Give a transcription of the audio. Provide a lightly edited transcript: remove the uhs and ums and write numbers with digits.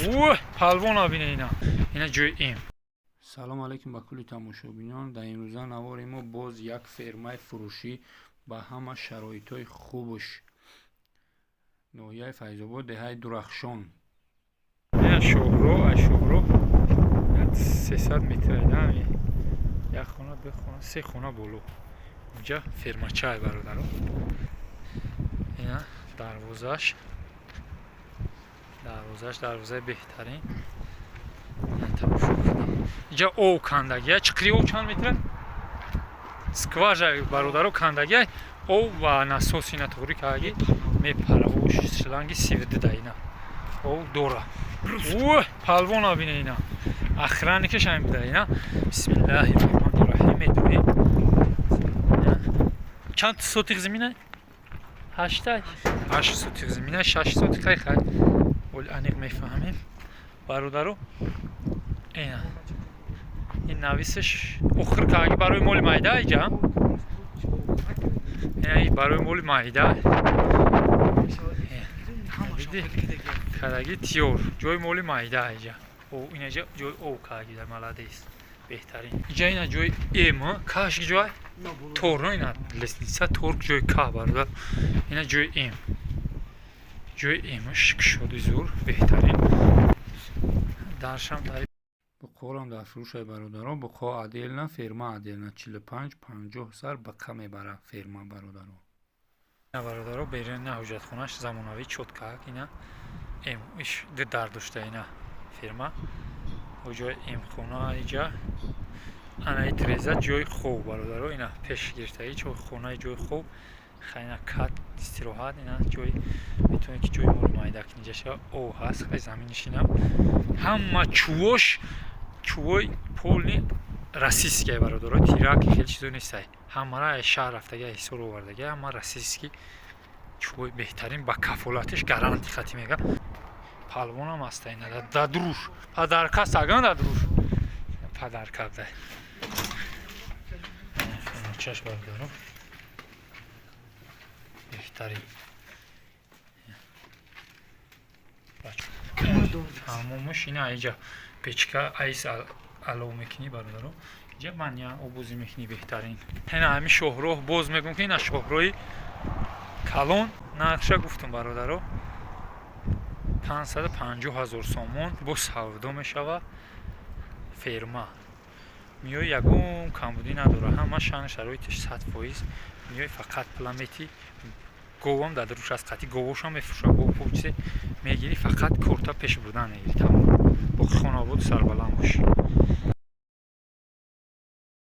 اوه پالوان آبینه اینا جوی ایم. سلام علیکم با کلی تماشاگران. در این روزا نوار ما باز یک فرمای فروشی با همه شرایطای خوبش ناحیه فیض‌آباد دهه درخشان. اینا شهرو 300 متر اینا یک خونه دو خونه سه خونه بولو اینجا فرما چای برادران. اینا دروازه بهترین. اینجا او کندگی چقدر او چند متر скважа برادران کندگی او و насос اینا طوری که اگه میپره او شلنگی سیوده ده اینا او دوره اوه پالوان آبینه اینا اخرانی که شایم بده اینا. بسم الله الرحمن الرحیم میدونیم چند سوتیق زمینه؟ 8 سوتیق زمینه 6 سوتیق خیلی ولی انیق میفهمیم برادرو. اینا این نویسش اخر که اگه برای مولی مایده اینجا این برای مولی مایده کدگی تیور جوی مولی مایده اینجا او اینجا جوی او کاگی در ملادیست بهترین. اینجا اینا جوی ایم کاش جوی تورنو اینا لسنیسا تورک جوی کا برادر. اینا جوی ایم ایمش شده زور بهترین درشم داری با قولم در فروش برادران با قا عدیل نه فرما عدیل نه 45-50 سر با کم میبره فرما برادران. برادران بیرون نه حجت خونش زمانوی چوت که اینا ایمش در داشته اینا فرما و جای ایم خونه اینجا انای تریزه جای خوب برادران. اینا پیش گرفته ای جای خونه جای خوب خیلی کات استراحت اینا جای میتونه که جای مول مایدک اینجا شه او هست خیلی زمینش اینا همه چوی پولی راسیسکی برادران تیراک خیلی چیزو نیست همه را شهر رفتگی حسور آوردگی همه راسیسکی چوی بهترین با کفالتش گارانتی خطی میگه. پالوان هم هست اینا دادروش پدرکا سگان دادروش پدرکا ده چش برادران بهترین همومش اینا اینجا پیچکا ایس علو میکنی برادرو اینجا منیا او بوزی میکنی بهترین. اینا همین شهرو باز میگم که اینا شهروی کلون نقشه گفتم برادرو 550,000 سومون با سودا میشوه فرما میای یگون کمبودی نداره همه شان شرایطش 100% میای فقط پلامیتی گوام در روش از قطعی گوش هم میفروشه گو پوچه میگیری فقط کورتا پیش بودن میگیری تمام با خانواده سر بلند باشی.